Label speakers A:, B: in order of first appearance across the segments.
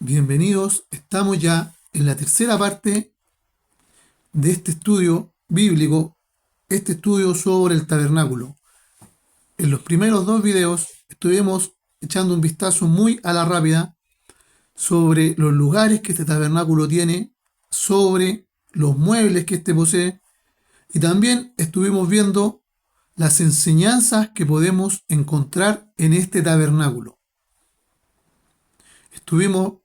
A: Bienvenidos, estamos ya en la tercera parte de este estudio bíblico, este estudio sobre el tabernáculo. En los primeros dos videos estuvimos echando un vistazo muy a la rápida sobre los lugares que este tabernáculo tiene, sobre los muebles que éste posee, y también estuvimos viendo las enseñanzas que podemos encontrar en este tabernáculo. Estuvimos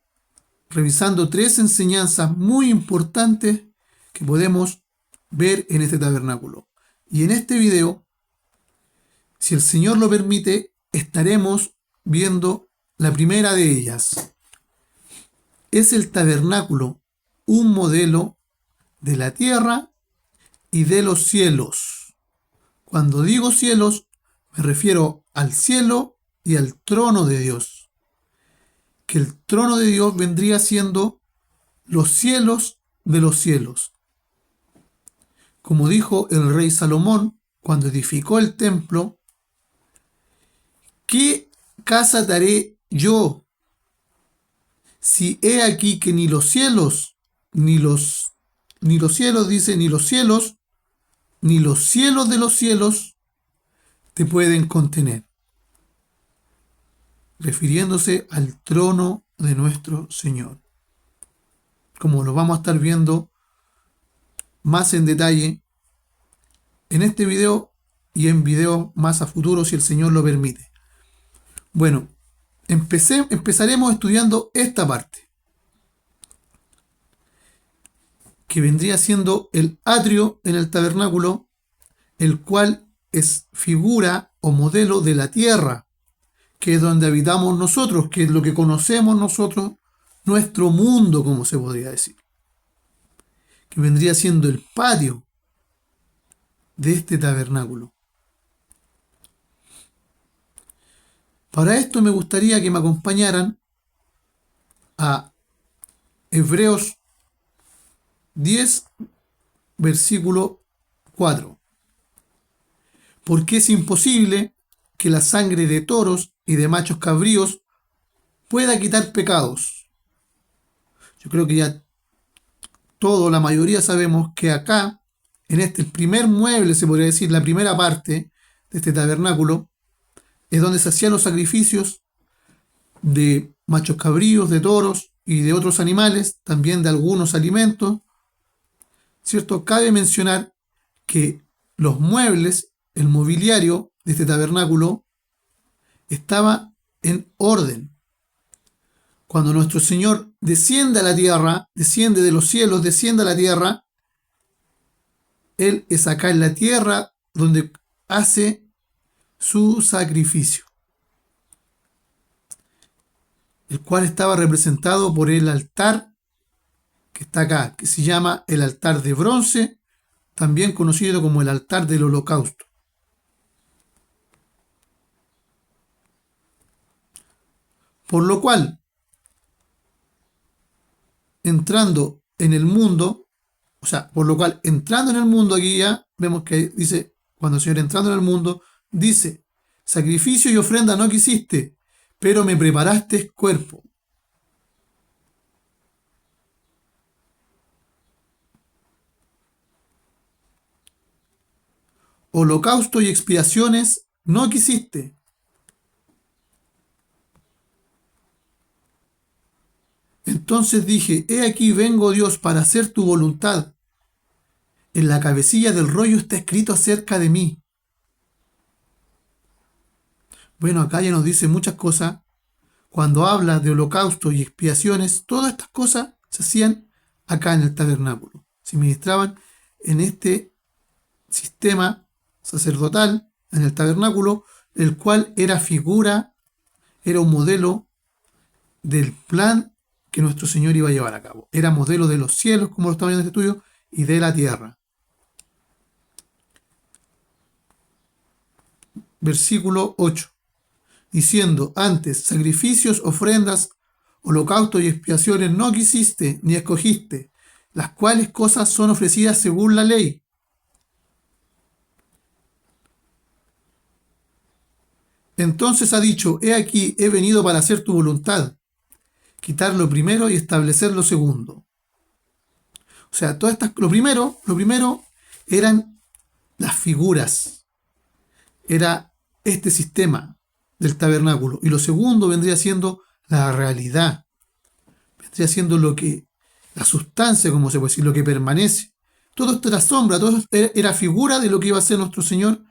A: revisando tres enseñanzas muy importantes que podemos ver en este tabernáculo. Y en este video, si el Señor lo permite, estaremos viendo la primera de ellas. ¿Es el tabernáculo un modelo de la tierra y de los cielos? Cuando digo cielos, me refiero al cielo y al trono de Dios. Que el trono de Dios vendría siendo los cielos de los cielos. Como dijo el rey Salomón cuando edificó el templo, ¿qué casa daré yo si he aquí que ni los cielos, ni los cielos, dice, ni los cielos de los cielos te pueden contener? Refiriéndose al trono de nuestro Señor. Como lo vamos a estar viendo más en detalle en este video y en videos más a futuro si el Señor lo permite. Bueno, empezaremos estudiando esta parte, que vendría siendo el atrio en el tabernáculo, el cual es figura o modelo de la tierra, que es donde habitamos nosotros, que es lo que conocemos nosotros, nuestro mundo, como se podría decir, que vendría siendo el patio de este tabernáculo. Para esto me gustaría que me acompañaran a Hebreos 10, versículo 4. Porque es imposible que la sangre de toros y de machos cabríos pueda quitar pecados. Yo creo que ya la mayoría sabemos que acá, en este el primer mueble, se podría decir, la primera parte de este tabernáculo, es donde se hacían los sacrificios de machos cabríos, de toros y de otros animales, también de algunos alimentos, ¿cierto? Cabe mencionar que los muebles, el mobiliario de este tabernáculo, estaba en orden. Cuando nuestro Señor desciende a la tierra, desciende de los cielos, desciende a la tierra, Él es acá en la tierra donde hace su sacrificio, el cual estaba representado por el altar que está acá, que se llama el altar de bronce, también conocido como el altar del holocausto. Por lo cual, entrando en el mundo, entrando en el mundo, aquí ya vemos que dice, cuando el Señor entrando en el mundo, dice, sacrificio y ofrenda no quisiste, pero me preparaste cuerpo. Holocausto y expiaciones no quisiste. Entonces dije, he aquí vengo, Dios, para hacer tu voluntad. En la cabecilla del rollo está escrito acerca de mí. Bueno, acá ya nos dice muchas cosas. Cuando habla de holocausto y expiaciones, todas estas cosas se hacían acá en el tabernáculo. Se ministraban en este sistema sacerdotal, en el tabernáculo, el cual era figura, era un modelo del plan que nuestro Señor iba a llevar a cabo. Era modelo de los cielos, como lo estamos viendo en este estudio, y de la tierra. Versículo 8. Diciendo, antes, sacrificios, ofrendas, holocaustos y expiaciones no quisiste ni escogiste, las cuales cosas son ofrecidas según la ley. Entonces ha dicho, he aquí, he venido para hacer tu voluntad, quitar lo primero y establecer lo segundo. O sea, lo primero eran las figuras, era este sistema del tabernáculo. Y lo segundo vendría siendo la realidad, vendría siendo la sustancia, como se puede decir, lo que permanece. Todo esto era sombra, todo esto era figura de lo que iba a ser nuestro Señor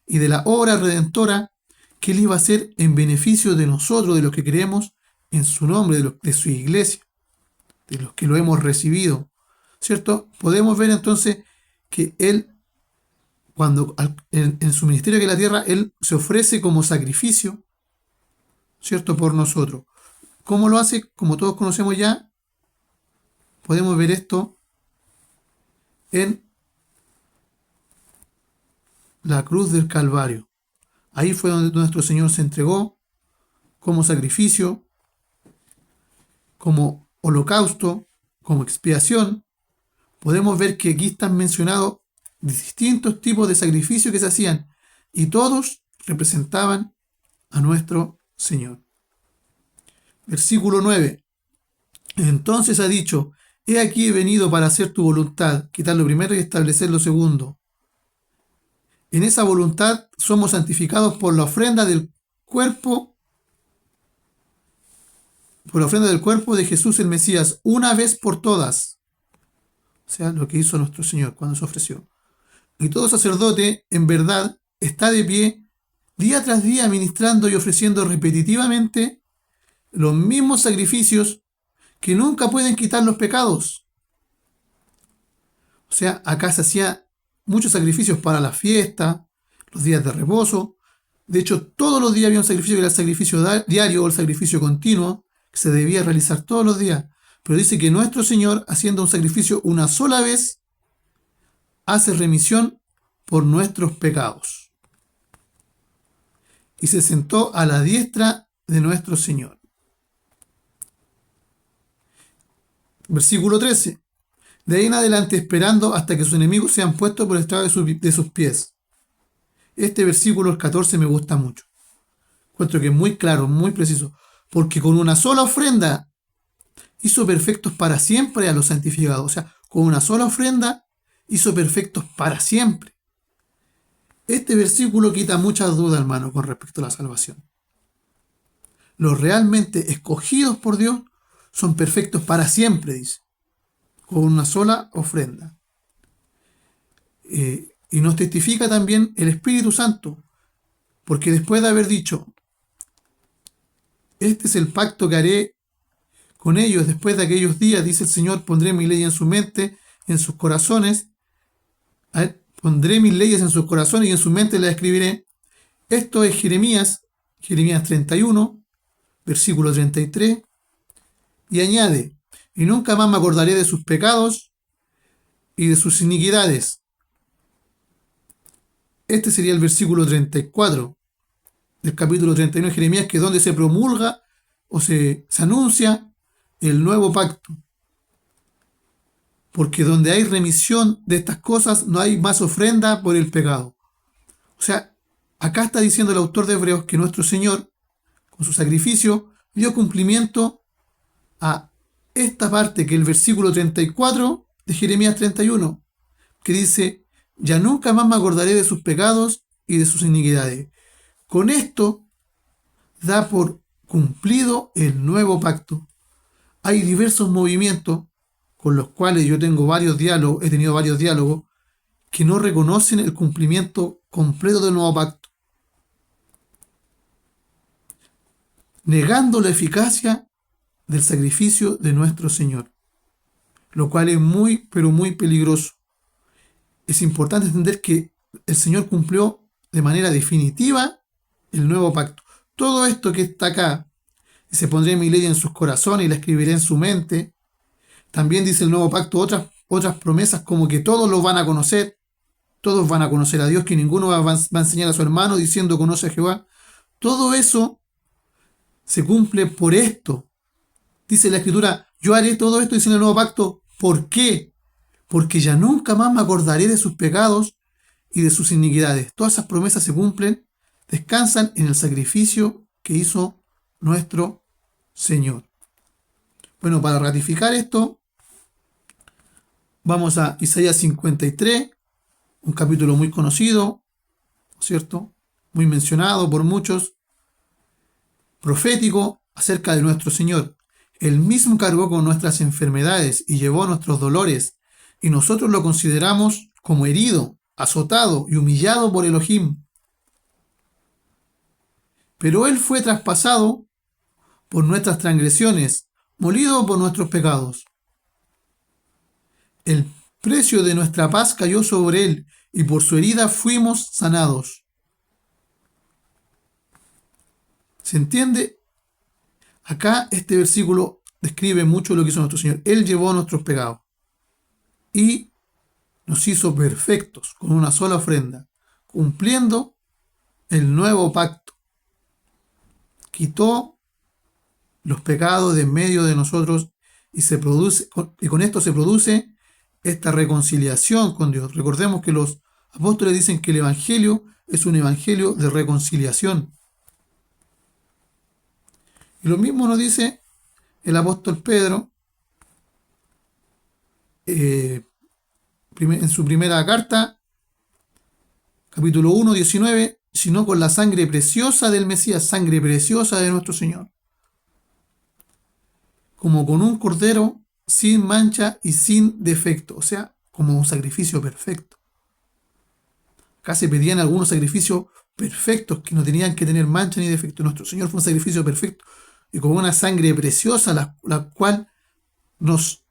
A: y de la obra redentora que Él iba a hacer en beneficio de nosotros, de los que creemos en su nombre, de su iglesia, de los que lo hemos recibido, ¿cierto? Podemos ver entonces que Él, cuando en su ministerio aquí en la tierra, Él se ofrece como sacrificio, ¿cierto? Por nosotros. ¿Cómo lo hace? Como todos conocemos ya, podemos ver esto en la cruz del Calvario. Ahí fue donde nuestro Señor se entregó como sacrificio, como holocausto, como expiación. Podemos ver que aquí están mencionados distintos tipos de sacrificios que se hacían y todos representaban a nuestro Señor. Versículo 9. Entonces ha dicho: he aquí he venido para hacer tu voluntad, quitar lo primero y establecer lo segundo. En esa voluntad somos santificados por la ofrenda del cuerpo de Jesús el Mesías, una vez por todas. O sea, lo que hizo nuestro Señor cuando se ofreció. Y todo sacerdote, en verdad, está de pie día tras día ministrando y ofreciendo repetitivamente los mismos sacrificios que nunca pueden quitar los pecados. O sea, acá se hacía muchos sacrificios para la fiesta, los días de reposo. De hecho, todos los días había un sacrificio que era el sacrificio diario o el sacrificio continuo, que se debía realizar todos los días. Pero dice que nuestro Señor, haciendo un sacrificio una sola vez, hace remisión por nuestros pecados. Y se sentó a la diestra de nuestro Señor. Versículo 13. De ahí en adelante esperando hasta que sus enemigos sean puestos por el estrado de sus pies. Este versículo, el 14, me gusta mucho. Encuentro que es muy claro, muy preciso. Porque con una sola ofrenda hizo perfectos para siempre a los santificados. O sea, con una sola ofrenda hizo perfectos para siempre. Este versículo quita muchas dudas, hermano, con respecto a la salvación. Los realmente escogidos por Dios son perfectos para siempre, dice, con una sola ofrenda. Y nos testifica también el Espíritu Santo, porque después de haber dicho: este es el pacto que haré con ellos después de aquellos días, dice el Señor, pondré mi ley en su mente, en sus corazones. Pondré mis leyes en sus corazones y en su mente las escribiré. Esto es Jeremías 31, versículo 33. Y añade: y nunca más me acordaré de sus pecados y de sus iniquidades. Este sería el versículo 34 del capítulo 31 de Jeremías, que es donde se promulga o se anuncia el nuevo pacto. Porque donde hay remisión de estas cosas no hay más ofrenda por el pecado. O sea, acá está diciendo el autor de Hebreos que nuestro Señor, con su sacrificio, dio cumplimiento a esta parte, que es el versículo 34 de Jeremías 31, que dice: ya nunca más me acordaré de sus pecados y de sus iniquidades. Con esto da por cumplido el nuevo pacto. Hay diversos movimientos con los cuales yo he tenido varios diálogos, que no reconocen el cumplimiento completo del nuevo pacto, negando la eficacia del sacrificio de nuestro Señor, lo cual es muy, pero muy peligroso. Es importante entender que el Señor cumplió de manera definitiva el nuevo pacto. Todo esto que está acá, se pondré mi ley en sus corazones y la escribiré en su mente. También dice el nuevo pacto otras promesas, como que todos lo van a conocer, todos van a conocer a Dios, que ninguno va a enseñar a su hermano diciendo conoce a Jehová. Todo eso se cumple por esto. Dice la Escritura: yo haré todo esto, dice en el nuevo pacto. ¿Por qué? Porque ya nunca más me acordaré de sus pecados y de sus iniquidades. Todas esas promesas se cumplen, descansan en el sacrificio que hizo nuestro Señor. Bueno, para ratificar esto, vamos a Isaías 53, un capítulo muy conocido, ¿cierto? Muy mencionado por muchos, profético acerca de nuestro Señor. Él mismo cargó con nuestras enfermedades y llevó nuestros dolores, y nosotros lo consideramos como herido, azotado y humillado por Elohim. Pero Él fue traspasado por nuestras transgresiones, molido por nuestros pecados. El precio de nuestra paz cayó sobre Él, y por su herida fuimos sanados. ¿Se entiende? Acá este versículo describe mucho lo que hizo nuestro Señor. Él llevó nuestros pecados y nos hizo perfectos con una sola ofrenda, cumpliendo el nuevo pacto. Quitó los pecados de en medio de nosotros y con esto se produce esta reconciliación con Dios. Recordemos que los apóstoles dicen que el evangelio es un evangelio de reconciliación. Y lo mismo nos dice el apóstol Pedro en su primera carta, capítulo 1, 19, sino con la sangre preciosa del Mesías, sangre preciosa de nuestro Señor, como con un cordero sin mancha y sin defecto, o sea, como un sacrificio perfecto. Acá se pedían algunos sacrificios perfectos que no tenían que tener mancha ni defecto. Nuestro Señor fue un sacrificio perfecto y con una sangre preciosa, la cual nos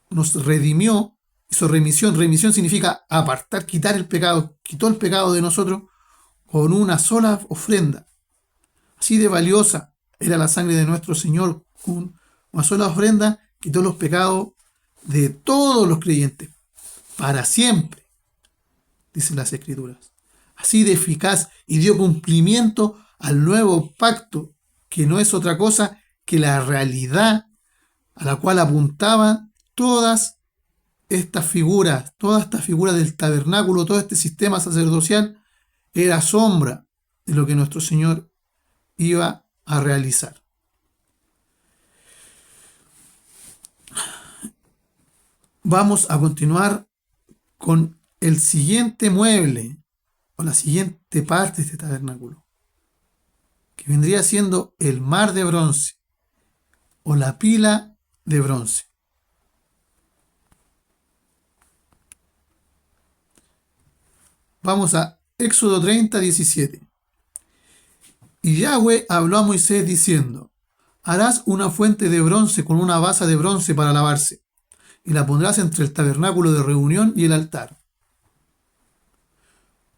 A: redimió, hizo remisión. Remisión significa apartar, quitar el pecado, quitó el pecado de nosotros con una sola ofrenda. Así de valiosa era la sangre de nuestro Señor. Con una sola ofrenda quitó los pecados de todos los creyentes, para siempre, dicen las Escrituras. Así de eficaz, y dio cumplimiento al nuevo pacto, que no es otra cosa que la realidad a la cual apuntaban todas estas figuras del tabernáculo, todo este sistema sacerdotal, era sombra de lo que nuestro Señor iba a realizar. Vamos a continuar con el siguiente mueble, o la siguiente parte de este tabernáculo, que vendría siendo el mar de bronce, o la pila de bronce. Vamos a Éxodo 30, 17. Y Yahweh habló a Moisés diciendo: harás una fuente de bronce con una base de bronce para lavarse, y la pondrás entre el tabernáculo de reunión y el altar.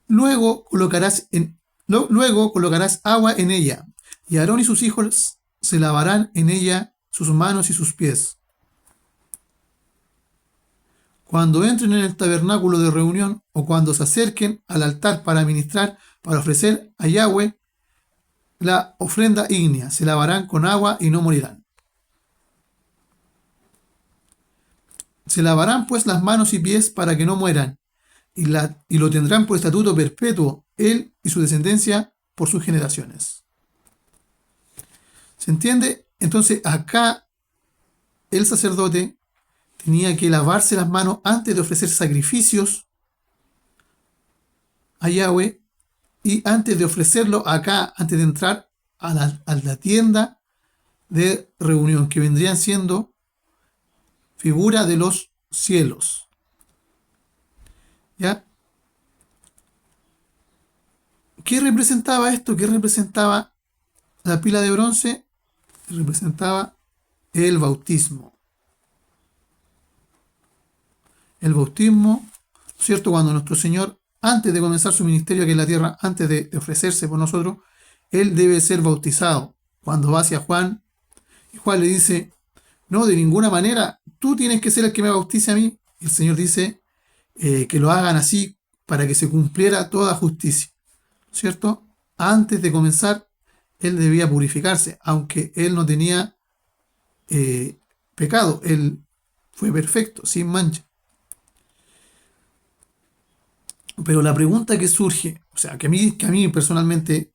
A: Luego colocarás agua en ella, y Aarón y sus hijos se lavarán en ella sus manos y sus pies. Cuando entren en el tabernáculo de reunión o cuando se acerquen al altar para ministrar, para ofrecer a Yahweh la ofrenda ígnea, se lavarán con agua y no morirán. Se lavarán pues las manos y pies para que no mueran, y lo tendrán por estatuto perpetuo, él y su descendencia por sus generaciones. ¿Se entiende? Entonces acá el sacerdote tenía que lavarse las manos antes de ofrecer sacrificios a Yahweh, y antes de ofrecerlo acá, antes de entrar a la tienda de reunión, que vendrían siendo figura de los cielos. ¿Ya? ¿Qué representaba esto? ¿Qué representaba la pila de bronce? Representaba el bautismo. El bautismo, ¿cierto? Cuando nuestro Señor, antes de comenzar su ministerio aquí en la tierra, antes de ofrecerse por nosotros, Él debe ser bautizado. Cuando va hacia Juan, y Juan le dice: no, de ninguna manera, tú tienes que ser el que me bautice a mí. Y el Señor dice que lo hagan así para que se cumpliera toda justicia, ¿cierto? Antes de comenzar, Él debía purificarse, aunque Él no tenía pecado. Él fue perfecto, sin mancha. Pero la pregunta que surge, o sea, que a mí personalmente,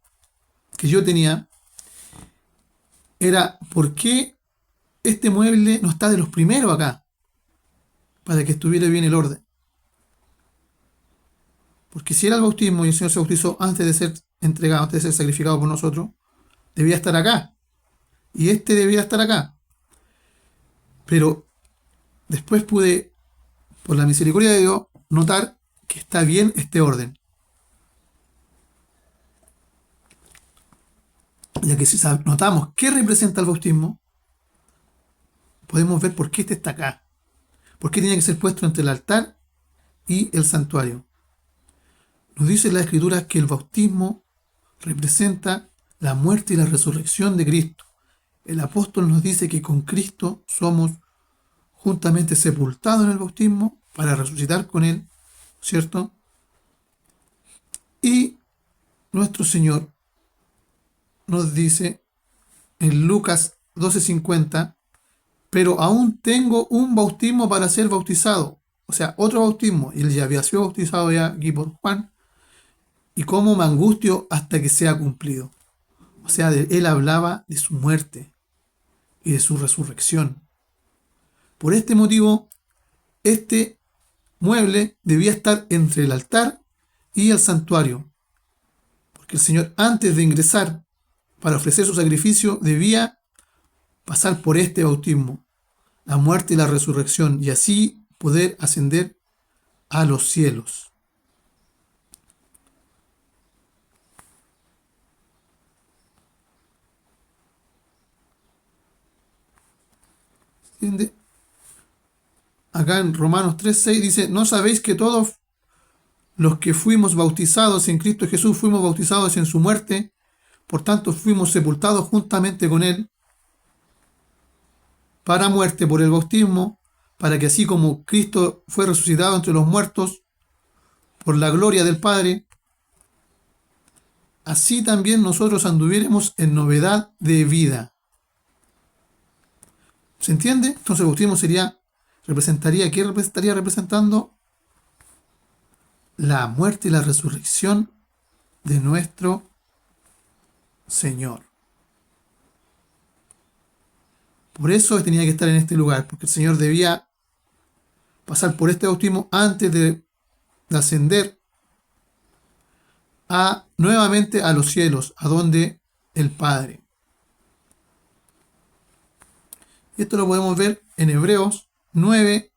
A: que yo tenía, era: ¿por qué este mueble no está de los primeros acá, para que estuviera bien el orden. Porque si era el bautismo y el Señor se bautizó antes de ser entregado, antes de ser sacrificado por nosotros, debía estar acá. Y este debía estar acá. Pero después pude, por la misericordia de Dios, notar que está bien este orden. Ya que si notamos qué representa el bautismo, podemos ver por qué este está acá. ¿Por qué tenía que ser puesto entre el altar y el santuario? Nos dice la Escritura que el bautismo representa la muerte y la resurrección de Cristo. El apóstol nos dice que con Cristo somos juntamente sepultados en el bautismo para resucitar con Él, ¿cierto? Y nuestro Señor nos dice en Lucas 12:50, pero aún tengo un bautismo para ser bautizado. O sea, otro bautismo. Y él ya había sido bautizado ya aquí por Juan. Y cómo me angustio hasta que sea cumplido. O sea, él hablaba de su muerte y de su resurrección. Por este motivo, este mueble debía estar entre el altar y el santuario. Porque el Señor, antes de ingresar para ofrecer su sacrificio, debía pasar por este bautismo, la muerte y la resurrección, y así poder ascender a los cielos. ¿Entiende? Acá en Romanos 3:6 dice, ¿no sabéis que todos los que fuimos bautizados en Cristo Jesús fuimos bautizados en su muerte? Por tanto, fuimos sepultados juntamente con Él para muerte por el bautismo, para que así como Cristo fue resucitado entre los muertos por la gloria del Padre, así también nosotros anduviéramos en novedad de vida. ¿Se entiende? Entonces el bautismo representaría, ¿qué estaría representando? La muerte y la resurrección de nuestro Señor. Por eso tenía que estar en este lugar, porque el Señor debía pasar por este bautismo antes de ascender nuevamente a los cielos, a donde el Padre. Esto lo podemos ver en Hebreos 9,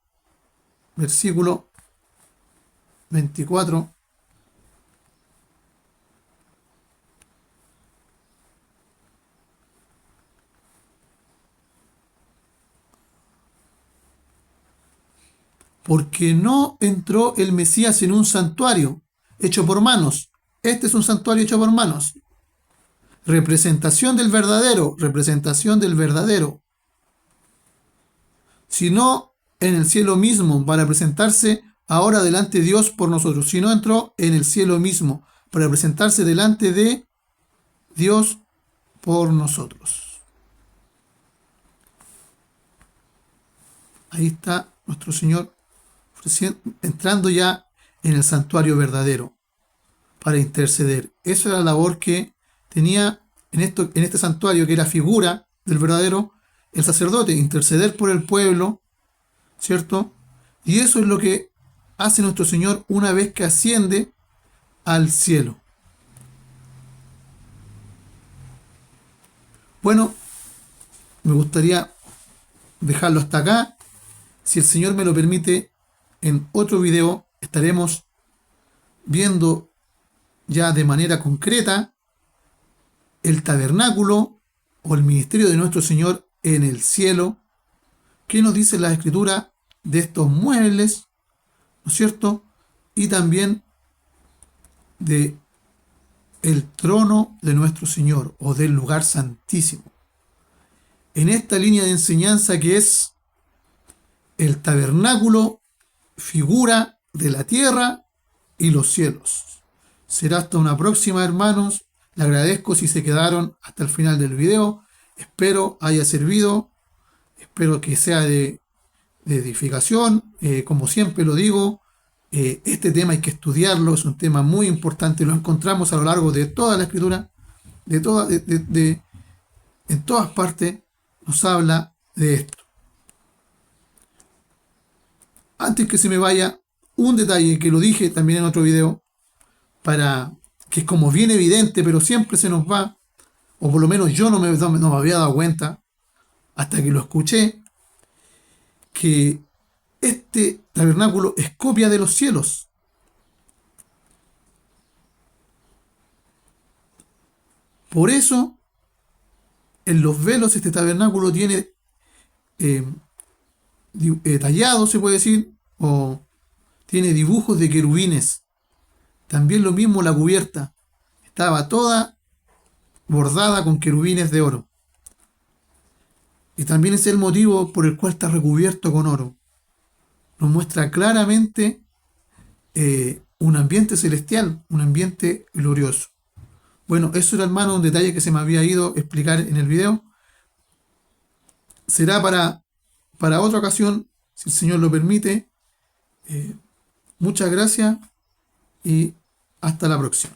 A: versículo 24. Porque no entró el Mesías en un santuario hecho por manos. Este es un santuario hecho por manos. Representación del verdadero, sino en el cielo mismo, para presentarse ahora delante de Dios por nosotros. Si no entró en el cielo mismo, para presentarse delante de Dios por nosotros. Ahí está nuestro Señor entrando ya en el santuario verdadero para interceder. Esa era la labor que tenía en este santuario, que era figura del verdadero, el sacerdote, interceder por el pueblo, ¿cierto? Y eso es lo que hace nuestro Señor una vez que asciende al cielo. Bueno, me gustaría dejarlo hasta acá. Si el Señor me lo permite, en otro video estaremos viendo ya de manera concreta el tabernáculo o el ministerio de nuestro Señor en el cielo. ¿Qué nos dice la Escritura de estos muebles? ¿No es cierto? Y también de el trono de nuestro Señor o del lugar santísimo. En esta línea de enseñanza que es el tabernáculo, figura de la tierra y los cielos. Será hasta una próxima, hermanos. Le agradezco si se quedaron hasta el final del video. Espero haya servido. Espero que sea de edificación. Como siempre lo digo, este tema hay que estudiarlo. Es un tema muy importante. Lo encontramos a lo largo de toda la Escritura. En todas partes nos habla de esto. Antes que se me vaya, un detalle que lo dije también en otro video, para que es como bien evidente, pero siempre se nos va, o por lo menos yo no me había dado cuenta hasta que lo escuché, que este tabernáculo es copia de los cielos. Por eso, en los velos este tabernáculo tiene eh, tallado, se puede decir, o tiene dibujos de querubines. También lo mismo la cubierta. Estaba toda bordada con querubines de oro. Y también es el motivo por el cual está recubierto con oro. Nos muestra claramente un ambiente celestial, un ambiente glorioso. Bueno, eso era, hermano, un detalle que se me había ido a explicar en el video. Será para otra ocasión, si el Señor lo permite. Muchas gracias y hasta la próxima.